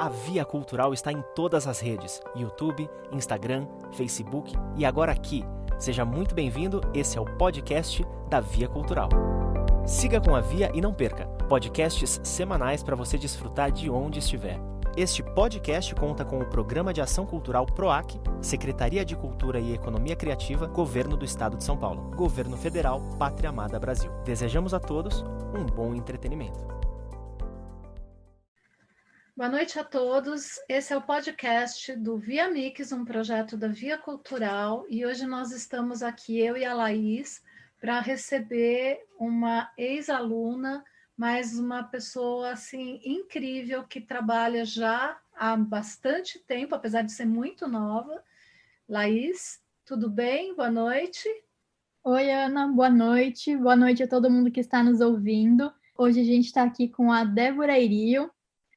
A Via Cultural está em todas as redes: YouTube, Instagram, Facebook e agora aqui. Seja muito bem-vindo, esse é o podcast da Via Cultural. Siga com a Via e não perca podcasts semanais para você desfrutar de onde estiver. Este podcast conta com o Programa de Ação Cultural PROAC, Secretaria de Cultura e Economia Criativa, Governo do Estado de São Paulo, Governo Federal, Pátria Amada Brasil. Desejamos a todos um bom entretenimento. Boa noite a todos, esse é o podcast do Via Mix, um projeto da Via Cultural, e hoje nós estamos aqui, eu e a Laís, para receber uma ex-aluna, mas uma pessoa assim incrível que trabalha já há bastante tempo, apesar de ser muito nova. Laís, tudo bem? Boa noite. Oi, Ana, boa noite a todo mundo que está nos ouvindo. Hoje a gente está aqui com a Débora Irio.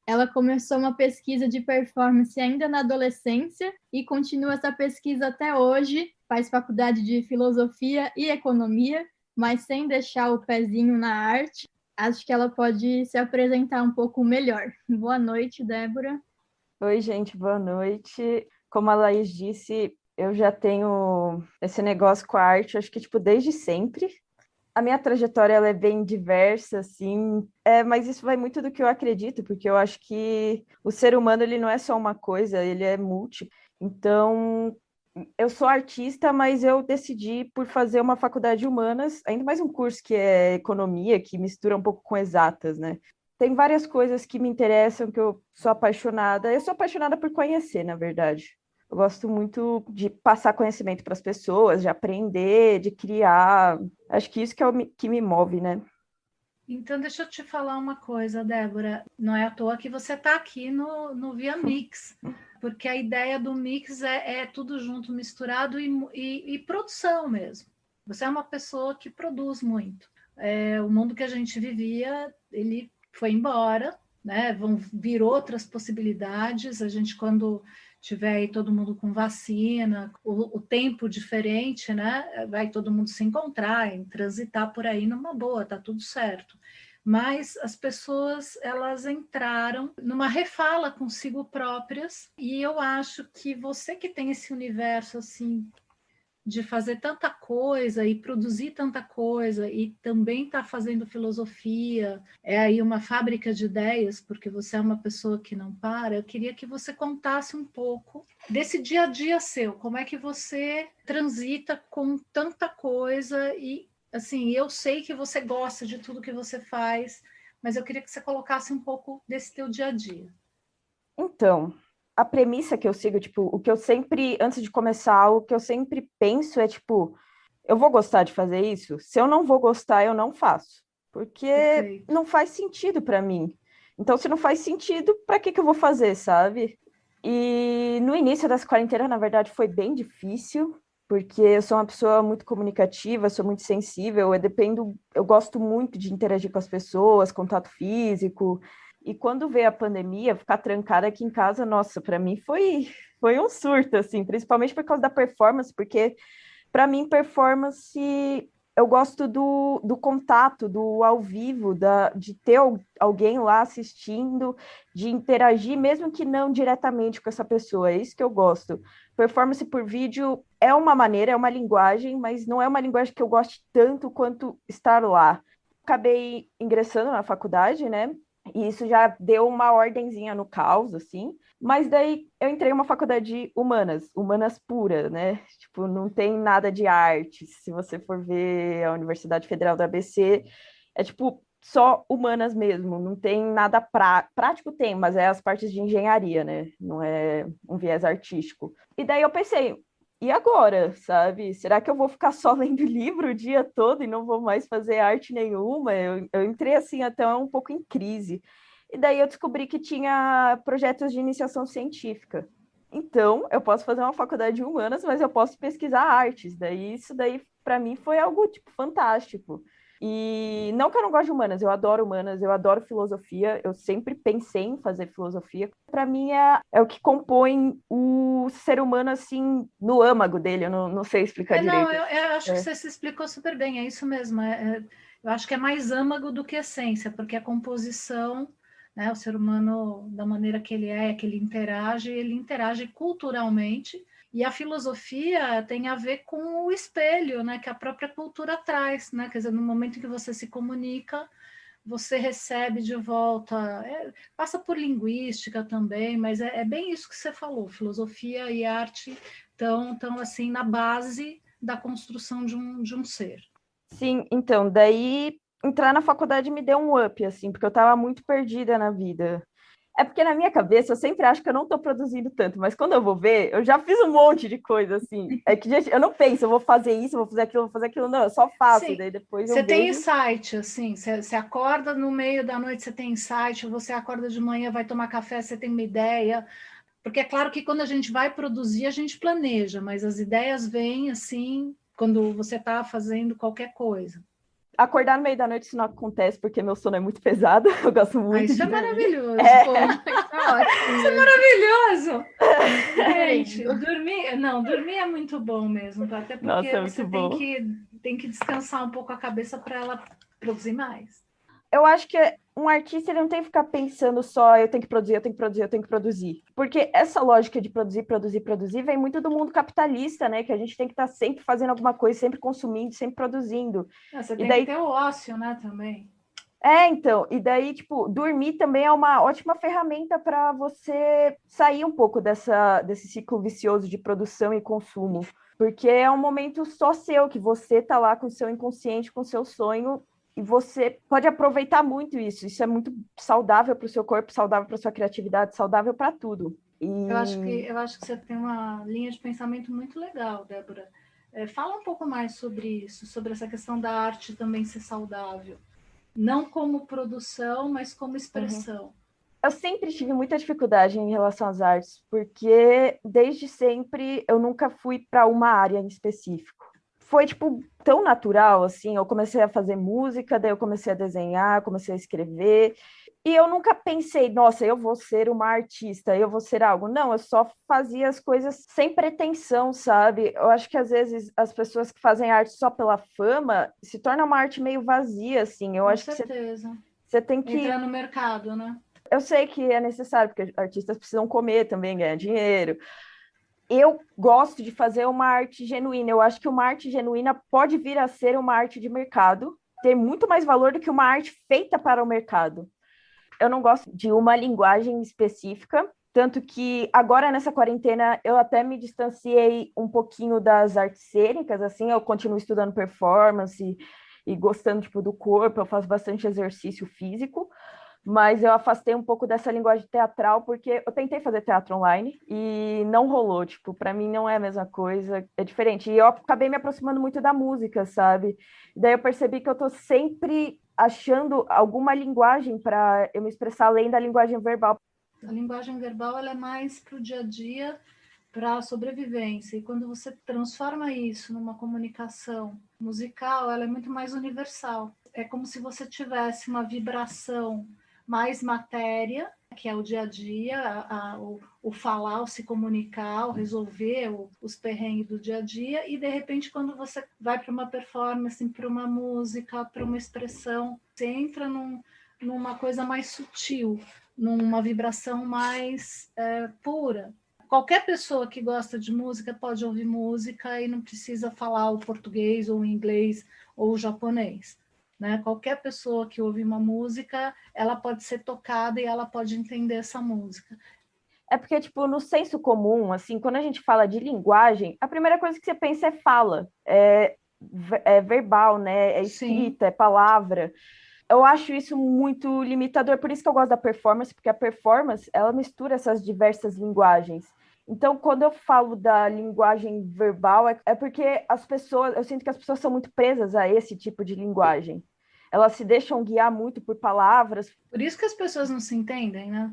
Ela começou uma pesquisa de performance ainda na adolescência e continua essa pesquisa até hoje. Faz faculdade de filosofia e economia, mas sem deixar o pezinho na arte. Acho que ela pode se apresentar um pouco melhor. Boa noite, Débora. Oi, gente, boa noite. Como a Laís disse, eu já tenho esse negócio com a arte, acho que desde sempre. A minha trajetória ela é bem diversa, assim, mas isso vai muito do que eu acredito, porque eu acho que o ser humano ele não é só uma coisa, ele é múltiplo. Então, eu sou artista, mas eu decidi por fazer uma faculdade de humanas, ainda mais um curso que é economia, que mistura um pouco com exatas, né? Tem várias coisas que me interessam, que eu sou apaixonada. Eu sou apaixonada por conhecer, na verdade. Eu gosto muito de passar conhecimento para as pessoas, de aprender, de criar. Acho que isso que é o que me move, né? Então, deixa eu te falar uma coisa, Débora. Não é à toa que você está aqui no Via Mix, porque a ideia do Mix é tudo junto, misturado e produção mesmo. Você é uma pessoa que produz muito. O mundo que a gente vivia, ele foi embora, né? Vão vir outras possibilidades. A gente, quando tiver aí todo mundo com vacina, o tempo diferente, né? Vai todo mundo se encontrar, transitar por aí numa boa, tá tudo certo. Mas as pessoas, elas entraram numa refala consigo próprias, e eu acho que você que tem esse universo, assim, de fazer tanta coisa e produzir tanta coisa e também está fazendo filosofia, é aí uma fábrica de ideias, porque você é uma pessoa que não para. Eu queria que você contasse um pouco desse dia a dia seu, como é que você transita com tanta coisa e, assim, eu sei que você gosta de tudo que você faz, mas eu queria que você colocasse um pouco desse teu dia a dia. Então, a premissa que eu sigo, o que eu sempre, antes de começar, o que eu sempre penso é, eu vou gostar de fazer isso? Se eu não vou gostar, eu não faço. Porque Perfeito. não faz sentido para mim. Então, se não faz sentido, para que eu vou fazer, sabe? E no início das quarentenas, na verdade, foi bem difícil, porque eu sou uma pessoa muito comunicativa, sou muito sensível, eu gosto muito de interagir com as pessoas, contato físico. E quando veio a pandemia, ficar trancada aqui em casa, nossa, para mim foi um surto, assim, principalmente por causa da performance, porque para mim, performance, eu gosto do contato, do ao vivo, de ter alguém lá assistindo, de interagir, mesmo que não diretamente com essa pessoa, é isso que eu gosto. Performance por vídeo é uma maneira, é uma linguagem, mas não é uma linguagem que eu goste tanto quanto estar lá. Acabei ingressando na faculdade, né? E isso já deu uma ordenzinha no caos, assim. Mas daí eu entrei em uma faculdade de humanas pura, né? Não tem nada de arte. Se você for ver a Universidade Federal do ABC, é só humanas mesmo. Não tem nada prático, tem, mas é as partes de engenharia, né? Não é um viés artístico. E daí eu pensei, e agora, sabe? Será que eu vou ficar só lendo livro o dia todo e não vou mais fazer arte nenhuma? Eu entrei assim até um pouco em crise. E daí eu descobri que tinha projetos de iniciação científica. Então, eu posso fazer uma faculdade de humanas, mas eu posso pesquisar artes. Isso daí para mim foi algo fantástico. E não que eu não goste de humanas, eu adoro filosofia, eu sempre pensei em fazer filosofia. Para mim é o que compõe o ser humano, assim, no âmago dele, eu não sei explicar direito. Não, eu acho que você se explicou super bem, é isso mesmo. Eu acho que é mais âmago do que essência, porque a composição né? O ser humano, da maneira que ele interage culturalmente, e a filosofia tem a ver com o espelho, né, que a própria cultura traz, né? Quer dizer, no momento em que você se comunica, você recebe de volta, passa por linguística também, mas é bem isso que você falou, filosofia e arte estão assim na base da construção de um ser. Sim, então, daí entrar na faculdade me deu um up, assim, porque eu estava muito perdida na vida. É porque na minha cabeça eu sempre acho que eu não estou produzindo tanto, mas quando eu vou ver, eu já fiz um monte de coisa, assim. É que, gente, eu não penso, eu vou fazer isso, eu vou fazer aquilo, não, eu só faço, e Sim. daí depois eu Você tem vejo... insight, assim, você acorda no meio da noite, você tem insight, você acorda de manhã, vai tomar café, você tem uma ideia. Porque é claro que quando a gente vai produzir, a gente planeja, mas as ideias vêm assim, quando você está fazendo qualquer coisa. Acordar no meio da noite isso não acontece, porque meu sono é muito pesado, eu gosto muito Isso de é dormir. maravilhoso, É. pô. Tá ótimo Isso é mesmo. maravilhoso! Gente, Querendo. dormir é muito bom mesmo, até Nossa, porque é muito você bom. tem que descansar um pouco a cabeça para ela produzir mais. Eu acho que um artista ele não tem que ficar pensando só eu tenho que produzir, eu tenho que produzir, eu tenho que produzir. Porque essa lógica de produzir, produzir, produzir vem muito do mundo capitalista, né? Que a gente tem que estar sempre fazendo alguma coisa, sempre consumindo, sempre produzindo. Você E tem que daí ter o ócio, né, também. então, e daí, tipo, dormir também é uma ótima ferramenta para você sair um pouco desse ciclo vicioso de produção e consumo, porque é um momento só seu, que você tá lá com o seu inconsciente, com o seu sonho, e você pode aproveitar muito isso. Isso é muito saudável para o seu corpo, saudável para sua criatividade, saudável para tudo. Eu acho que você tem uma linha de pensamento muito legal, Débora. Fala um pouco mais sobre isso, sobre essa questão da arte também ser saudável. Não como produção, mas como expressão. Eu sempre tive muita dificuldade em relação às artes, porque desde sempre eu nunca fui para uma área em específico. Foi, tipo, tão natural, assim, eu comecei a fazer música, daí eu comecei a desenhar, comecei a escrever, e eu nunca pensei, nossa, eu vou ser uma artista, eu vou ser algo. Não, eu só fazia as coisas sem pretensão, sabe? Eu acho que às vezes as pessoas que fazem arte só pela fama se torna uma arte meio vazia, assim. Eu Com acho que certeza. você tem que Entrar no mercado, né? eu sei que é necessário, porque artistas precisam comer também, ganhar dinheiro. Eu gosto de fazer uma arte genuína. Eu acho que uma arte genuína pode vir a ser uma arte de mercado, ter muito mais valor do que uma arte feita para o mercado. Eu não gosto de uma linguagem específica, tanto que agora nessa quarentena eu até me distanciei um pouquinho das artes cênicas, assim, eu continuo estudando performance e gostando tipo do corpo, eu faço bastante exercício físico, mas eu afastei um pouco dessa linguagem teatral porque eu tentei fazer teatro online e não rolou, tipo, para mim não é a mesma coisa, é diferente. E eu acabei me aproximando muito da música, sabe? Daí eu percebi que eu tô sempre achando alguma linguagem para eu me expressar além da linguagem verbal. A linguagem verbal ela é mais para o dia a dia, para a sobrevivência. E quando você transforma isso numa comunicação musical, ela é muito mais universal. É como se você tivesse uma vibração mais matéria, que é o dia a dia, o falar, o se comunicar, o resolver os perrengues do dia a dia, e de repente, quando você vai para uma performance, para uma música, para uma expressão, você entra numa coisa mais sutil, numa vibração mais pura. Qualquer pessoa que gosta de música pode ouvir música e não precisa falar o português ou o inglês ou o japonês. Né? Qualquer pessoa que ouve uma música, ela pode ser tocada e ela pode entender essa música. É porque, tipo, no senso comum, assim, quando a gente fala de linguagem, a primeira coisa que você pensa é fala, é verbal, né? É escrita, Sim. É palavra. Eu acho isso muito limitador, por isso que eu gosto da performance, porque a performance, ela mistura essas diversas linguagens. Então, quando eu falo da linguagem verbal, é porque as pessoas, eu sinto que as pessoas são muito presas a esse tipo de linguagem. Elas se deixam guiar muito por palavras. Por isso que as pessoas não se entendem, né?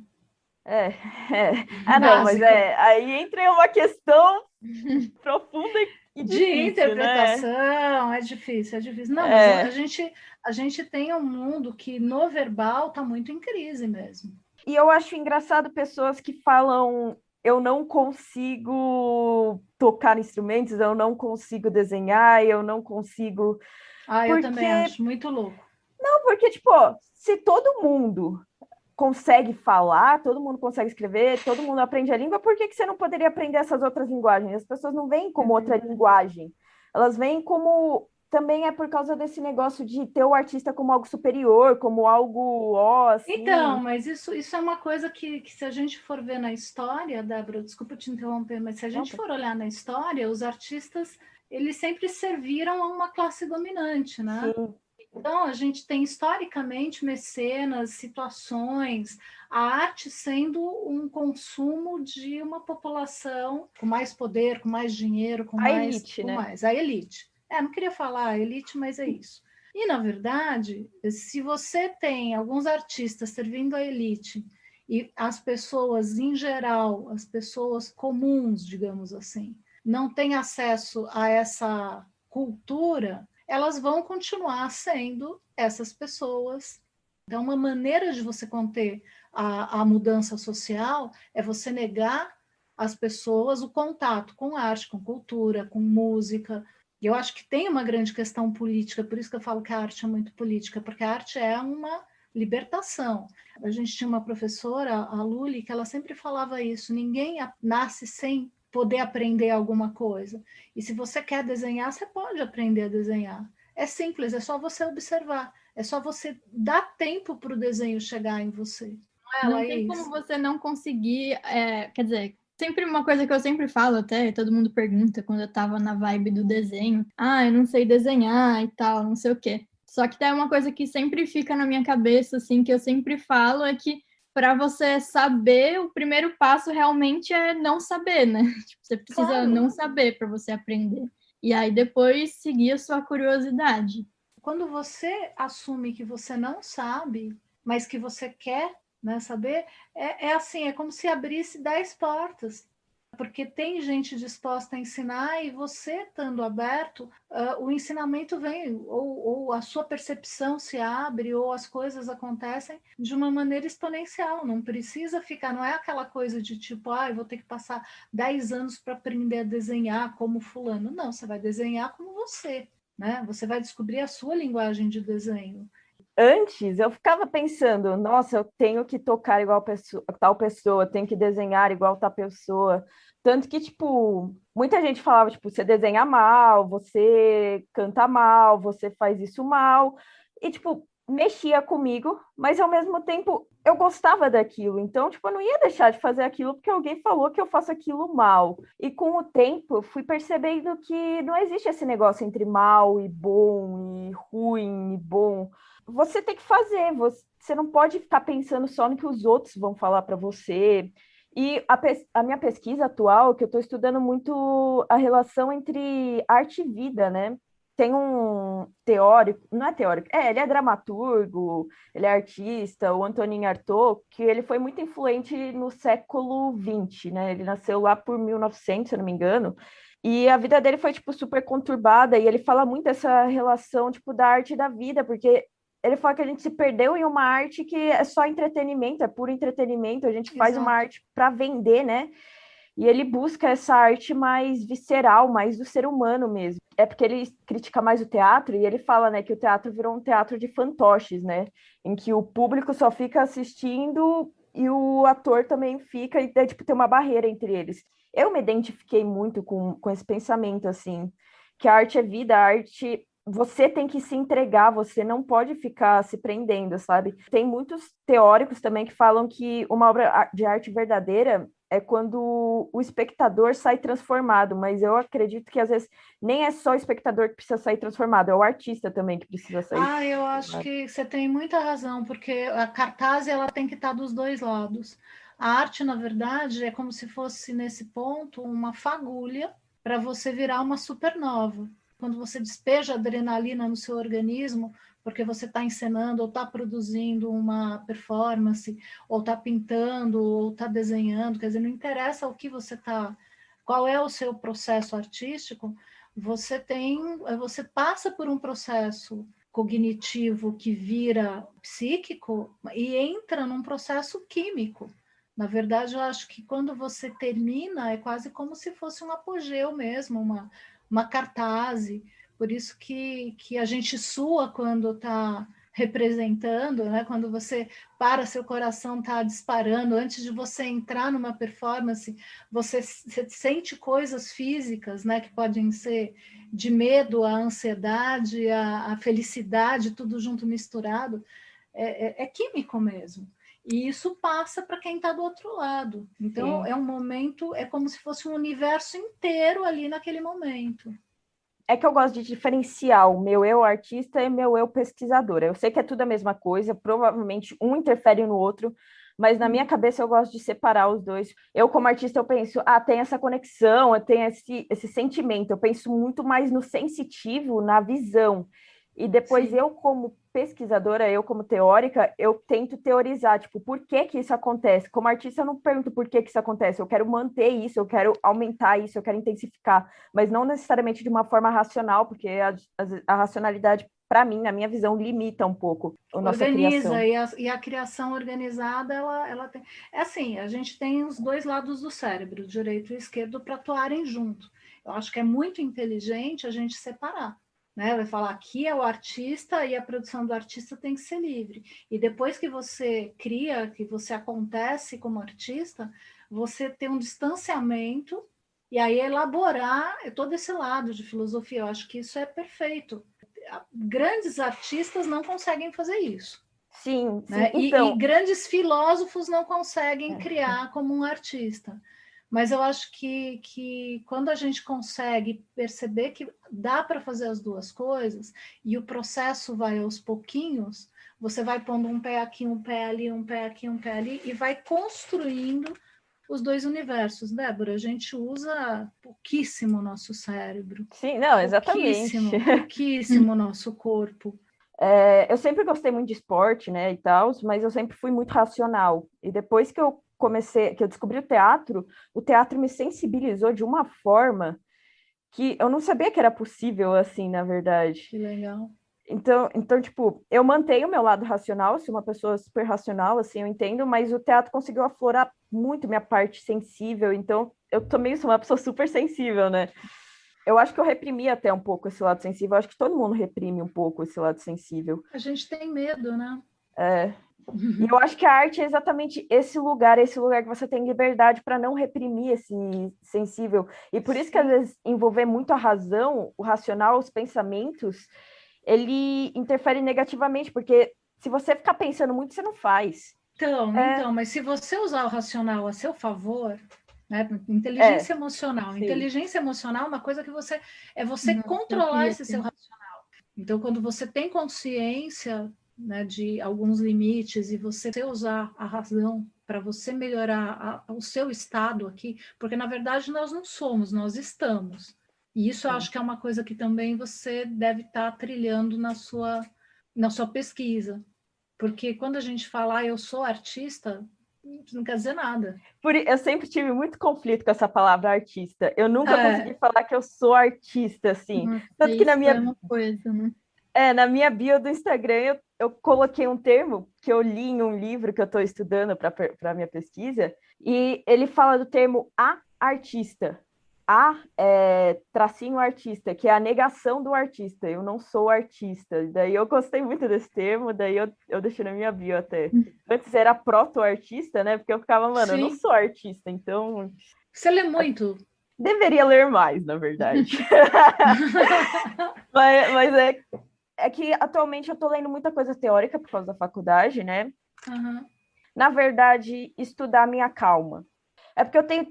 Ah, não, mas aí entra uma questão profunda e de difícil, interpretação, né? é difícil. Não, mas a gente tem um mundo que no verbal está muito em crise mesmo. E eu acho engraçado pessoas que falam eu não consigo tocar instrumentos, eu não consigo desenhar, eu não consigo... Eu também acho muito louco. Não, porque, tipo, se todo mundo consegue falar, todo mundo consegue escrever, todo mundo aprende a língua, por que você não poderia aprender essas outras linguagens? As pessoas não veem como outra linguagem, elas veem como... Também é por causa desse negócio de ter o artista como algo superior, como algo, assim... Então, mas isso é uma coisa que se a gente for ver na história, Débora, desculpa te interromper, mas se a gente for olhar na história, os artistas, eles sempre serviram a uma classe dominante, né? Sim. Então, a gente tem historicamente mecenas, situações, a arte sendo um consumo de uma população com mais poder, com mais dinheiro, com mais... Elite, né? A elite. Não queria falar elite, mas é isso. E, na verdade, se você tem alguns artistas servindo a elite e as pessoas, em geral, as pessoas comuns, digamos assim, não têm acesso a essa cultura, elas vão continuar sendo essas pessoas. Então, uma maneira de você conter a mudança social é você negar às pessoas o contato com arte, com cultura, com música. E eu acho que tem uma grande questão política, por isso que eu falo que a arte é muito política, porque a arte é uma libertação. A gente tinha uma professora, a Luli, que ela sempre falava isso: ninguém nasce sem poder aprender alguma coisa. E se você quer desenhar, você pode aprender a desenhar. É simples, é só você observar, é só você dar tempo para o desenho chegar em você. Não tem como você não conseguir, quer dizer, sempre uma coisa que eu sempre falo, até todo mundo pergunta quando eu tava na vibe do desenho, eu não sei desenhar e tal, não sei o quê. Só que tem uma coisa que sempre fica na minha cabeça, assim, que eu sempre falo, é que para você saber, o primeiro passo realmente é não saber, né? Tipo, você precisa não saber para você aprender. E aí depois seguir a sua curiosidade. Quando você assume que você não sabe, mas que você quer, né, saber, é assim, é como se abrisse 10 portas, porque tem gente disposta a ensinar e você estando aberto, o ensinamento vem, ou a sua percepção se abre, ou as coisas acontecem de uma maneira exponencial, não precisa ficar, não é aquela coisa de tipo, eu vou ter que passar 10 anos para aprender a desenhar como fulano, não, você vai desenhar como você, né? Você vai descobrir a sua linguagem de desenho. Antes eu ficava pensando, nossa, eu tenho que tocar igual tal pessoa, tenho que desenhar igual tal pessoa. Tanto que, tipo, muita gente falava, tipo, você desenha mal, você canta mal, você faz isso mal. E, tipo, mexia comigo, mas ao mesmo tempo eu gostava daquilo. Então, tipo, eu não ia deixar de fazer aquilo porque alguém falou que eu faço aquilo mal. E com o tempo eu fui percebendo que não existe esse negócio entre mal e bom, e ruim e bom. Você tem que fazer, você não pode ficar pensando só no que os outros vão falar para você. E a minha pesquisa atual, que eu estou estudando muito a relação entre arte e vida, né? Tem um teórico, não é teórico, ele é dramaturgo, ele é artista, o Antonin Artaud, que ele foi muito influente no século XX, né? Ele nasceu lá por 1900, se eu não me engano, e a vida dele foi, tipo, super conturbada, e ele fala muito dessa relação, tipo, da arte e da vida, porque ele fala que a gente se perdeu em uma arte que é só entretenimento, é puro entretenimento, a gente faz uma arte para vender, né? E ele busca essa arte mais visceral, mais do ser humano mesmo. É porque ele critica mais o teatro e ele fala, né, que o teatro virou um teatro de fantoches, né? Em que o público só fica assistindo e o ator também fica, e tipo, tem uma barreira entre eles. Eu me identifiquei muito com esse pensamento, assim, que a arte é vida, a arte... Você tem que se entregar, você não pode ficar se prendendo, sabe? Tem muitos teóricos também que falam que uma obra de arte verdadeira é quando o espectador sai transformado, mas eu acredito que às vezes nem é só o espectador que precisa sair transformado, é o artista também que precisa sair. Eu acho que você tem muita razão, porque a cartaz ela tem que estar dos dois lados. A arte, na verdade, é como se fosse, nesse ponto, uma fagulha para você virar uma supernova. Quando você despeja adrenalina no seu organismo, porque você está encenando ou está produzindo uma performance, ou está pintando, ou está desenhando, quer dizer, não interessa o que você está, qual é o seu processo artístico, você passa por um processo cognitivo que vira psíquico e entra num processo químico. Na verdade, eu acho que quando você termina, é quase como se fosse um apogeu mesmo, uma cartaz. Por isso que a gente sua quando está representando, né? Quando você para, seu coração está disparando, antes de você entrar numa performance, você sente coisas físicas, né? Que podem ser de medo, a ansiedade, a felicidade, tudo junto misturado. É químico mesmo. E isso passa para quem está do outro lado. Então, Sim. é um momento, é como se fosse um universo inteiro ali naquele momento. É que eu gosto de diferenciar o meu eu artista e o meu eu pesquisadora. Eu sei que é tudo a mesma coisa, provavelmente um interfere no outro, mas na minha cabeça eu gosto de separar os dois. Eu, como artista, eu penso, tem essa conexão, eu tenho esse sentimento. Eu penso muito mais no sensitivo, na visão. E depois Sim. eu, como pesquisadora, eu como teórica, eu tento teorizar, tipo, por que que isso acontece? Como artista, eu não pergunto por que que isso acontece, eu quero manter isso, eu quero aumentar isso, eu quero intensificar, mas não necessariamente de uma forma racional, porque a racionalidade, para mim, na minha visão, limita um pouco a nossa Organiza, criação. e a criação organizada, ela tem... É assim, a gente tem os dois lados do cérebro, direito e esquerdo, para atuarem junto. Eu acho que é muito inteligente a gente separar. Né? Vai falar aqui é o artista e a produção do artista tem que ser livre. E depois que você cria, que você acontece como artista, você tem um distanciamento e aí elaborar todo esse lado de filosofia. Eu acho que isso é perfeito. Grandes artistas não conseguem fazer isso. Sim, sim. Né? E Então, grandes filósofos não conseguem criar como um artista. Mas eu acho que quando a gente consegue perceber que dá para fazer as duas coisas, e o processo vai aos pouquinhos, você vai pondo um pé aqui, um pé ali, um pé aqui, um pé ali, e vai construindo os dois universos. Débora, a gente usa pouquíssimo o nosso cérebro. sim, não, exatamente. Pouquíssimo o nosso corpo. Eu sempre gostei muito de esporte, né, e tal, mas eu sempre fui muito racional. E depois que eu descobri o teatro me sensibilizou de uma forma que eu não sabia que era possível, assim, na verdade. Que legal. Então, tipo, eu mantenho o meu lado racional, sou uma pessoa super racional, assim, eu entendo, mas o teatro conseguiu aflorar muito minha parte sensível, então eu também sou uma pessoa super sensível, né? Eu acho que eu reprimi até um pouco esse lado sensível, eu acho que todo mundo reprime um pouco esse lado sensível. A gente tem medo, né? E eu acho que a arte é exatamente esse lugar que você tem liberdade para não reprimir esse sensível. E por isso que, às vezes, envolver muito a razão, o racional, os pensamentos, ele interfere negativamente, porque se você ficar pensando muito, você não faz. Então, mas se você usar o racional a seu favor, né? Inteligência emocional. Sim. Inteligência emocional é uma coisa que você Nossa, controlar esse seu racional. Então, quando você tem consciência, né, de alguns limites e você usar a razão para você melhorar o seu estado aqui, porque na verdade nós não somos, nós estamos. E isso eu acho que é uma coisa que também você deve estar trilhando na sua pesquisa. Porque quando a gente fala, eu sou artista, não quer dizer nada. Eu sempre tive muito conflito com essa palavra artista. Eu nunca consegui falar que eu sou artista, assim. Nossa, Tanto que isso é uma coisa, né? na minha bio do Instagram, eu coloquei um termo que eu li em um livro que eu estou estudando para a minha pesquisa, e ele fala do termo a artista. Tracinho artista, que é a negação do artista. Eu não sou artista. Daí eu gostei muito desse termo, daí eu deixei na minha bio até. Antes era proto-artista, né? Porque eu ficava, mano, eu não sou artista, então... Você lê muito? Deveria ler mais, na verdade. mas é que atualmente eu tô lendo muita coisa teórica por causa da faculdade, né? Uhum. Na verdade, estudar me acalma. É porque eu tenho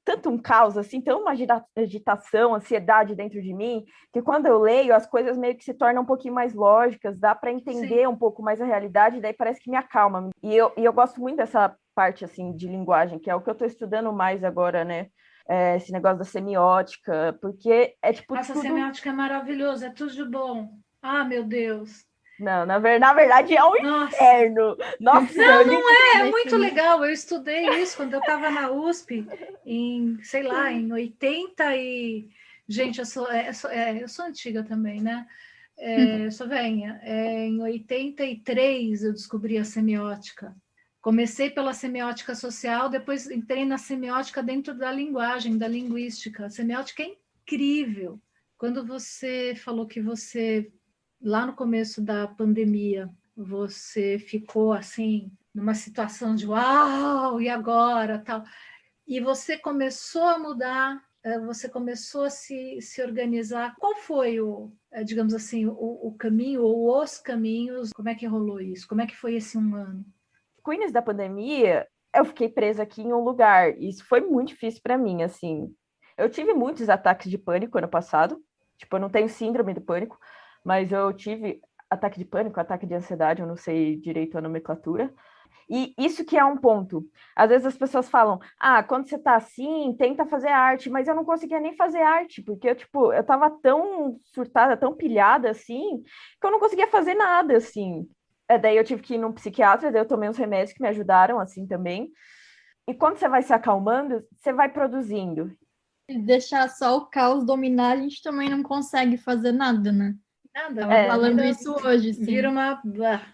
tanto um caos, assim, tão uma agitação, ansiedade dentro de mim, que quando eu leio, as coisas meio que se tornam um pouquinho mais lógicas, dá para entender um pouco mais a realidade, daí parece que me acalma. E eu gosto muito dessa parte, assim, de linguagem, que é o que eu estou estudando mais agora, né? Esse negócio da semiótica, porque é tipo Essa tudo... semiótica é maravilhosa, é tudo de bom. Ah, meu Deus. Não, na verdade é um inferno. Nossa, não é muito legal. Eu estudei isso quando eu estava na USP, sei lá, em 80 e... Gente, eu sou antiga também, né? Eu sou velha. Em 83 eu descobri a semiótica. Comecei pela semiótica social, depois entrei na semiótica dentro da linguagem, da linguística. A semiótica é incrível. Quando você falou que você lá no começo da pandemia, você ficou assim, numa situação de uau, e agora, tal. E você começou a mudar, você começou a se organizar. Qual foi digamos assim, o caminho ou os caminhos? Como é que rolou isso? Como é que foi esse 1 ano? Com o início da pandemia, eu fiquei presa aqui em um lugar. E isso foi muito difícil para mim, assim. Eu tive muitos ataques de pânico ano passado. Tipo, eu não tenho síndrome do pânico, mas eu tive ataque de pânico, ataque de ansiedade, eu não sei direito a nomenclatura. E isso que é um ponto. Às vezes as pessoas falam, quando você tá assim, tenta fazer arte, mas eu não conseguia nem fazer arte, porque eu tava tão surtada, tão pilhada, assim, que eu não conseguia fazer nada, assim. Daí eu tive que ir num psiquiatra, daí eu tomei uns remédios que me ajudaram, assim, também. E quando você vai se acalmando, você vai produzindo. Se deixar só o caos dominar, a gente também não consegue fazer nada, né? Nada, Tava falando vira, isso hoje, sim. Vira uma...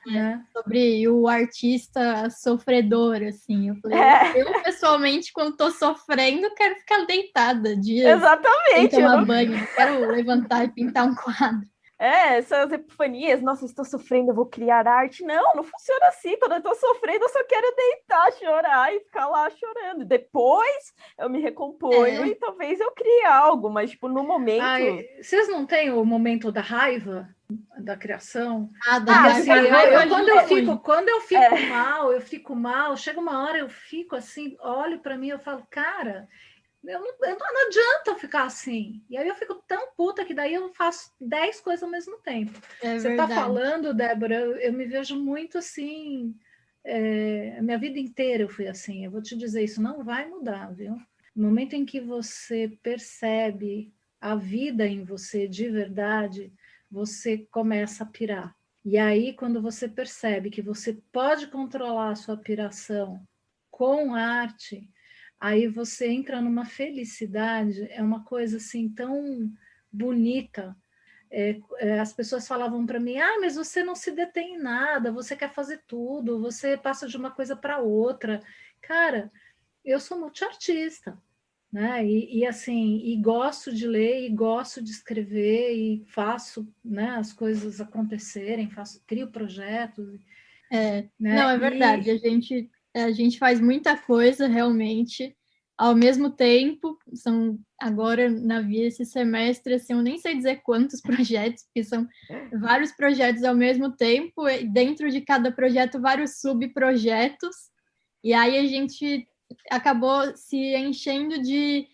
né? Sobre o artista sofredor, assim. Eu falei, eu pessoalmente, quando tô sofrendo, quero ficar deitada dias sem Exatamente. tomar banho, não quero levantar e pintar um quadro. Essas epifanias, nossa, estou sofrendo, eu vou criar arte. Não, não funciona assim. Quando eu estou sofrendo, eu só quero deitar, chorar e ficar lá chorando. Depois eu me recomponho e talvez eu crie algo, mas, tipo, no momento. Vocês não têm o momento da raiva, da criação? Da raiva, quando eu fico mal, chega uma hora, eu fico assim, olho para mim, eu falo, cara. Não adianta eu ficar assim. E aí eu fico tão puta que daí eu faço 10 coisas ao mesmo tempo. Você está falando, Débora, eu me vejo muito assim. A minha vida inteira eu fui assim. Eu vou te dizer, isso não vai mudar, viu? No momento em que você percebe a vida em você de verdade, você começa a pirar. E aí, quando você percebe que você pode controlar a sua piração com arte, aí você entra numa felicidade, é uma coisa assim tão bonita. As pessoas falavam para mim, mas você não se detém em nada, você quer fazer tudo, você passa de uma coisa para outra. Cara, eu sou multiartista, né? E assim, e gosto de ler, e gosto de escrever, e faço, né, as coisas acontecerem, crio projetos. Né? Não, é verdade, a gente faz muita coisa realmente ao mesmo tempo. São agora na Via esse semestre, assim, eu nem sei dizer quantos projetos, porque são vários projetos ao mesmo tempo, e dentro de cada projeto vários subprojetos, e aí a gente acabou se enchendo de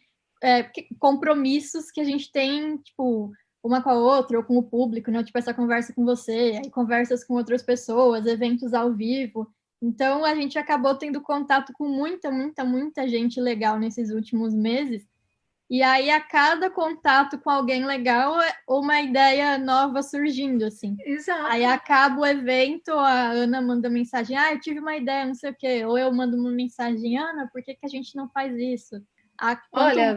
compromissos que a gente tem, tipo, uma com a outra ou com o público, né? Tipo, essa conversa com você, aí conversas com outras pessoas, eventos ao vivo. Então, a gente acabou tendo contato com muita gente legal nesses últimos meses. E aí, a cada contato com alguém legal, uma ideia nova surgindo, assim. Exato. Aí acaba o evento, a Ana manda mensagem, eu tive uma ideia, não sei o quê. Ou eu mando uma mensagem, Ana, por que a gente não faz isso? Olha,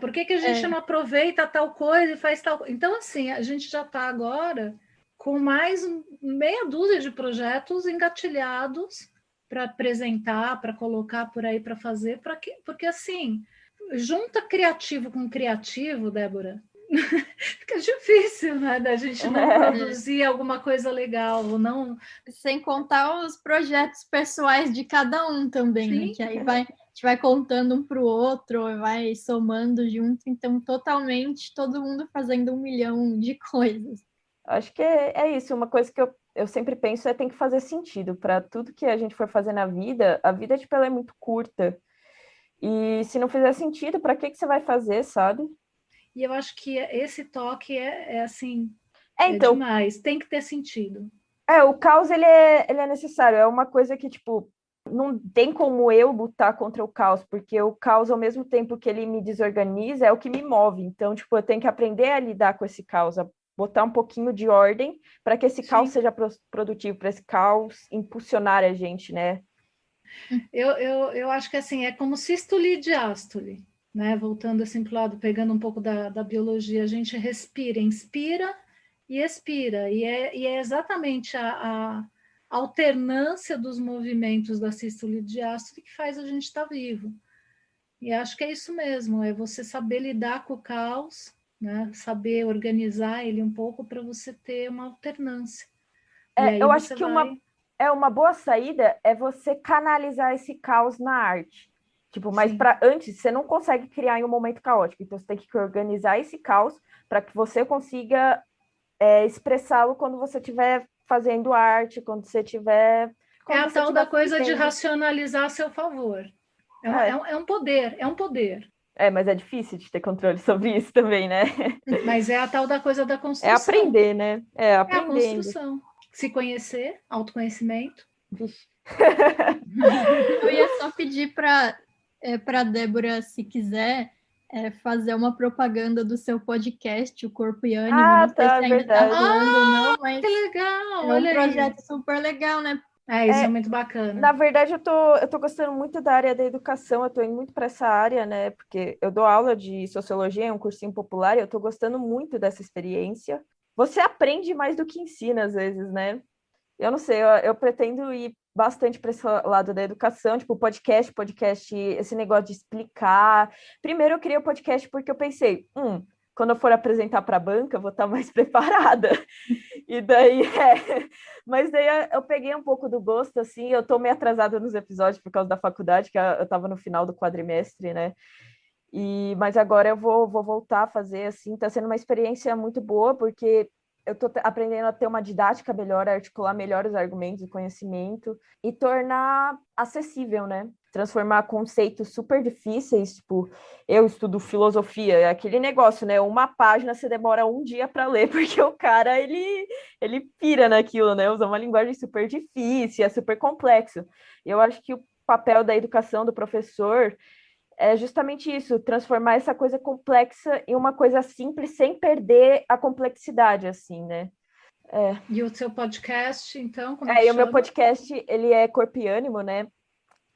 por que a gente não aproveita tal coisa e faz tal? Então, assim, a gente já está agora com mais meia dúzia de projetos engatilhados para apresentar, para colocar por aí, para fazer, porque assim, junta criativo com criativo, Débora, fica difícil, né, da gente não produzir alguma coisa legal, ou não. Sem contar os projetos pessoais de cada um também, né? Que aí a gente vai contando um para o outro, vai somando junto, então totalmente todo mundo fazendo 1 milhão de coisas. Acho que é isso, uma coisa que eu sempre penso tem que fazer sentido para tudo que a gente for fazer na vida. A vida, tipo, ela é muito curta. E se não fizer sentido, para que você vai fazer, sabe? E eu acho que esse toque assim, então, demais, tem que ter sentido. O caos, ele é necessário, é uma coisa que, tipo, não tem como eu lutar contra o caos, porque o caos, ao mesmo tempo que ele me desorganiza, é o que me move. Então, tipo, eu tenho que aprender a lidar com esse caos, a botar um pouquinho de ordem para que esse caos seja produtivo, para esse caos impulsionar a gente, né? Eu acho que, assim, é como sístole e diástole, né? Voltando assim para o lado, pegando um pouco da biologia, a gente respira, inspira e expira, e é exatamente a alternância dos movimentos da sístole e diástole que faz a gente estar vivo. E acho que é isso mesmo, é você saber lidar com o caos né? Saber organizar ele um pouco para você ter uma alternância. E aí eu acho você que vai... uma boa saída é você canalizar esse caos na arte. Tipo, mas Sim. antes você não consegue criar em um momento caótico, então você tem que organizar esse caos para que você consiga expressá-lo quando você estiver fazendo arte, quando você estiver... É a tal da coisa de racionalizar a seu favor. É um poder, é um poder. Mas é difícil de ter controle sobre isso também, né? Mas é a tal da coisa da construção. É aprender, né? É a construção. Se conhecer, autoconhecimento. Eu ia só pedir para a Débora, se quiser, fazer uma propaganda do seu podcast, O Corpo e Ânimo. Não sei se ainda está rolando ou não, mas que legal! É um projeto super legal, né? Isso é muito bacana. Na verdade, eu tô gostando muito da área da educação, eu tô indo muito para essa área, né? Porque eu dou aula de sociologia, é um cursinho popular, e eu tô gostando muito dessa experiência. Você aprende mais do que ensina, às vezes, né? Eu não sei, eu pretendo ir bastante para esse lado da educação, tipo podcast, esse negócio de explicar. Primeiro eu criei o podcast porque eu pensei, quando eu for apresentar para a banca, eu vou estar mais preparada. E daí, mas daí eu peguei um pouco do gosto, assim, eu tô meio atrasada nos episódios por causa da faculdade, que eu estava no final do quadrimestre, né? Mas agora eu vou voltar a fazer, assim, tá sendo uma experiência muito boa, porque eu tô aprendendo a ter uma didática melhor, a articular melhor os argumentos, o conhecimento, e tornar acessível, né? Transformar conceitos super difíceis, tipo, eu estudo filosofia, é aquele negócio, né? Uma página você demora um dia para ler, porque o cara, ele pira naquilo, né? Usa uma linguagem super difícil, é super complexo. Eu acho que o papel da educação do professor é justamente isso, transformar essa coisa complexa em uma coisa simples, sem perder a complexidade, assim, né? E o seu podcast, então, como e o meu podcast, ele é Corpo e Ânimo, né?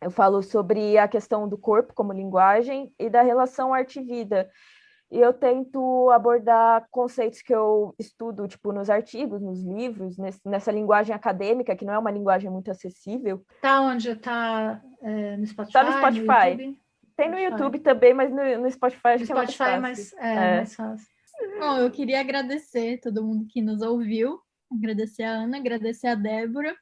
Eu falo sobre a questão do corpo como linguagem e da relação arte e vida. E eu tento abordar conceitos que eu estudo, tipo, nos artigos, nos livros, nessa linguagem acadêmica, que não é uma linguagem muito acessível. Tá onde? Tá no Spotify? Tá no Spotify. No YouTube? Tem no YouTube também, mas no Spotify acho que é mais fácil. Mais fácil. Bom, eu queria agradecer todo mundo que nos ouviu, agradecer a Ana, agradecer a Débora.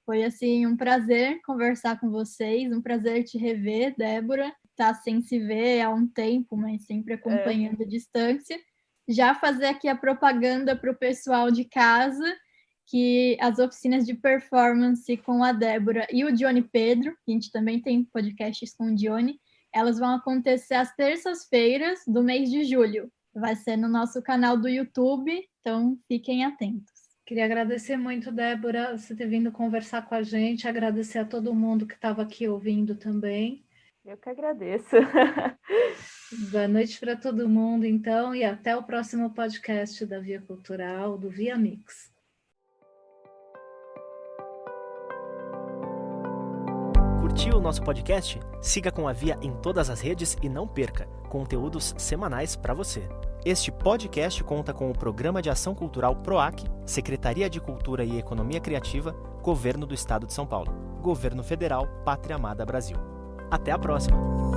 Foi, assim, um prazer conversar com vocês, um prazer te rever, Débora. Tá sem se ver há um tempo, mas sempre acompanhando a distância. Já fazer aqui a propaganda para o pessoal de casa, que as oficinas de performance com a Débora e o Johnny Pedro, a gente também tem podcasts com o Johnny, elas vão acontecer às terças-feiras do mês de julho. Vai ser no nosso canal do YouTube, então fiquem atentos. Queria agradecer muito, Débora, você ter vindo conversar com a gente, agradecer a todo mundo que estava aqui ouvindo também. Eu que agradeço. Boa noite para todo mundo, então, e até o próximo podcast da Via Cultural, do Via Mix. Curtiu o nosso podcast? Siga com a Via em todas as redes e não perca conteúdos semanais para você. Este podcast conta com o Programa de Ação Cultural PROAC, Secretaria de Cultura e Economia Criativa, Governo do Estado de São Paulo, Governo Federal, Pátria Amada Brasil. Até a próxima!